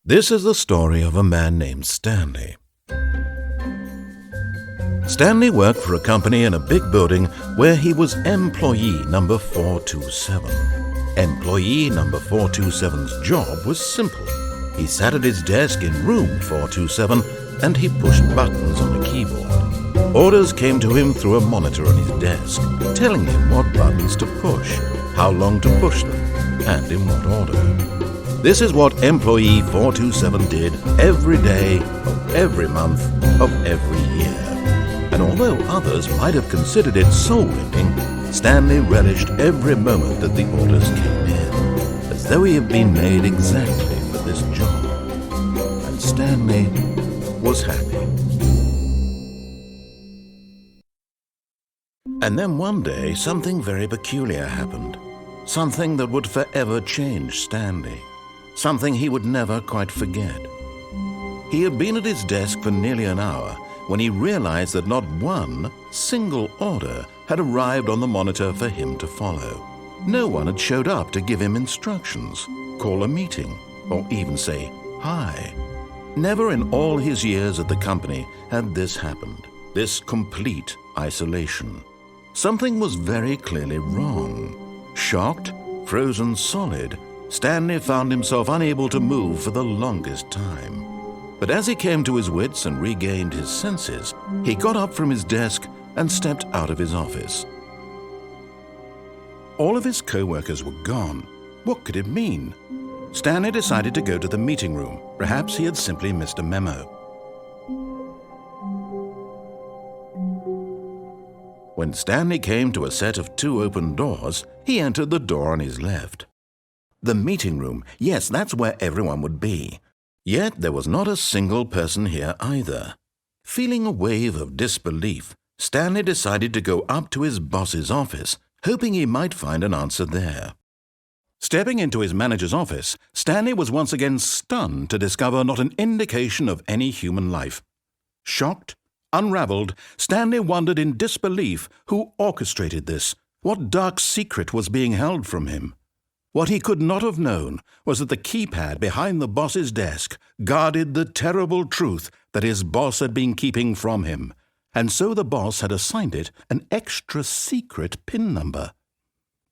This is the story of a man named Stanley. Stanley worked for a company in a big building where he was employee number 427. Employee number 427's job was simple. He sat at his desk in room 427 and he pushed buttons on the keyboard. Orders came to him through a monitor on his desk, telling him what buttons to push, how long to push them, and in what order. This is what employee 427 did every day of every month of every year. And although others might have considered it soul-winning, Stanley relished every moment that the orders came in, as though he had been made exactly for this job. And Stanley was happy. And then one day, something very peculiar happened. Something that would forever change Stanley. Something he would never quite forget. He had been at his desk for nearly an hour when he realized that not one single order had arrived on the monitor for him to follow. No one had showed up to give him instructions, call a meeting, or even say hi. Never in all his years at the company had this happened, this complete isolation. Something was very clearly wrong. Shocked, frozen solid, Stanley found himself unable to move for the longest time. But as he came to his wits and regained his senses, he got up from his desk and stepped out of his office. All of his co-workers were gone. What could it mean? Stanley decided to go to the meeting room. Perhaps he had simply missed a memo. When Stanley came to a set of 2 open doors, he entered the door on his left. The meeting room, yes, that's where everyone would be. Yet there was not a single person here either. Feeling a wave of disbelief, Stanley decided to go up to his boss's office, hoping he might find an answer there. Stepping into his manager's office, Stanley was once again stunned to discover not an indication of any human life. Shocked, unraveled, Stanley wondered in disbelief who orchestrated this, what dark secret was being held from him. What he could not have known was that the keypad behind the boss's desk guarded the terrible truth that his boss had been keeping from him, and so the boss had assigned it an extra secret PIN number.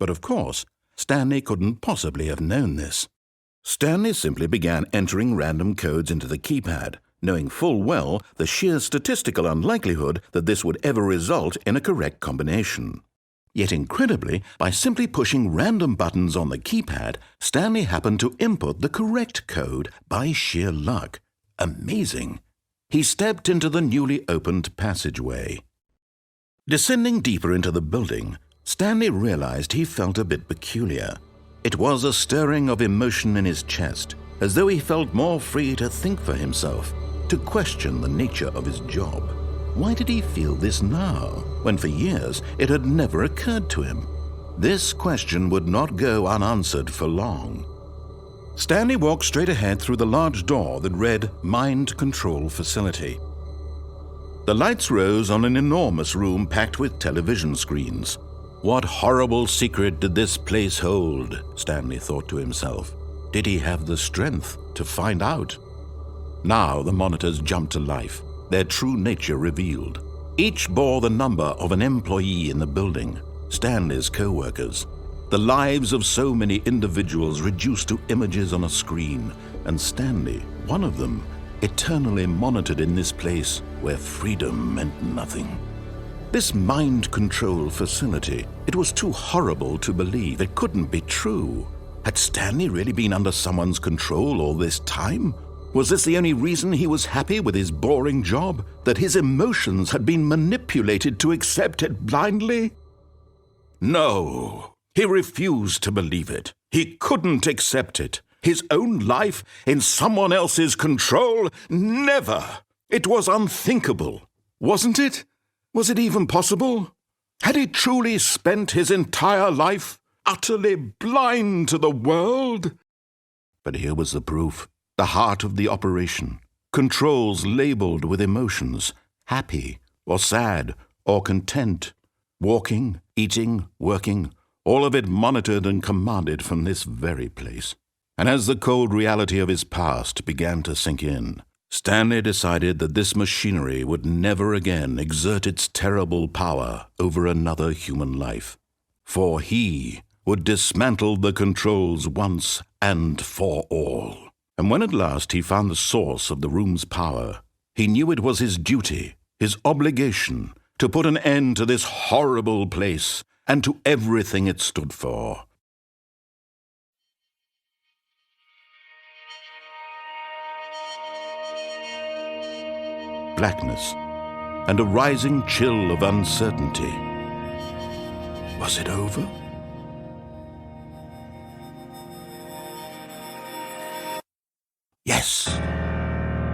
But of course, Stanley couldn't possibly have known this. Stanley simply began entering random codes into the keypad, knowing full well the sheer statistical unlikelihood that this would ever result in a correct combination. Yet incredibly, by simply pushing random buttons on the keypad, Stanley happened to input the correct code by sheer luck. Amazing! He stepped into the newly opened passageway. Descending deeper into the building, Stanley realized he felt a bit peculiar. It was a stirring of emotion in his chest, as though he felt more free to think for himself, to question the nature of his job. Why did he feel this now, when for years it had never occurred to him? This question would not go unanswered for long. Stanley walked straight ahead through the large door that read Mind Control Facility. The lights rose on an enormous room packed with television screens. What horrible secret did this place hold? Stanley thought to himself. Did he have the strength to find out? Now the monitors jumped to life, their true nature revealed. Each bore the number of an employee in the building, Stanley's co-workers. The lives of so many individuals reduced to images on a screen, and Stanley, one of them, eternally monitored in this place where freedom meant nothing. This mind control facility, it was too horrible to believe. It couldn't be true. Had Stanley really been under someone's control all this time? Was this the only reason he was happy with his boring job? That his emotions had been manipulated to accept it blindly? No, he refused to believe it. He couldn't accept it. His own life in someone else's control? Never! It was unthinkable. Wasn't it? Was it even possible? Had he truly spent his entire life utterly blind to the world? But here was the proof. The heart of the operation, controls labeled with emotions, happy or sad or content, walking, eating, working, all of it monitored and commanded from this very place. And as the cold reality of his past began to sink in, Stanley decided that this machinery would never again exert its terrible power over another human life. For he would dismantle the controls once and for all. And when at last he found the source of the room's power, he knew it was his duty, his obligation, to put an end to this horrible place and to everything it stood for. Blackness and a rising chill of uncertainty. Was it over? Yes,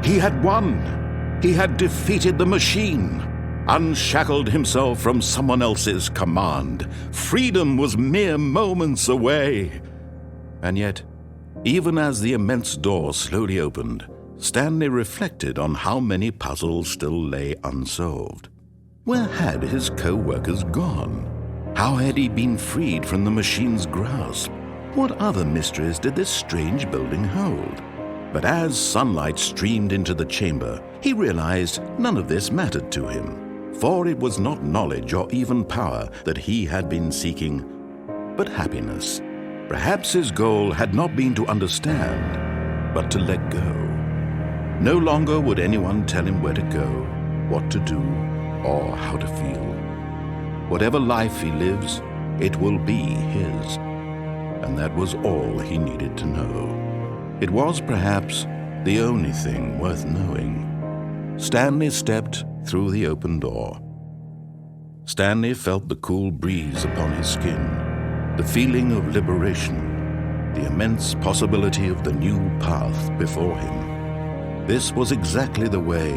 he had won. He had defeated the machine, unshackled himself from someone else's command. Freedom was mere moments away. And yet, even as the immense door slowly opened, Stanley reflected on how many puzzles still lay unsolved. Where had his co-workers gone? How had he been freed from the machine's grasp? What other mysteries did this strange building hold? But as sunlight streamed into the chamber, he realized none of this mattered to him, for it was not knowledge or even power that he had been seeking, but happiness. Perhaps his goal had not been to understand, but to let go. No longer would anyone tell him where to go, what to do, or how to feel. Whatever life he lives, it will be his. And that was all he needed to know. It was perhaps the only thing worth knowing. Stanley stepped through the open door. Stanley felt the cool breeze upon his skin, the feeling of liberation, the immense possibility of the new path before him. This was exactly the way,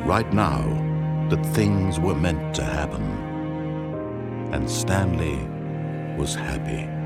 right now, that things were meant to happen. And Stanley was happy.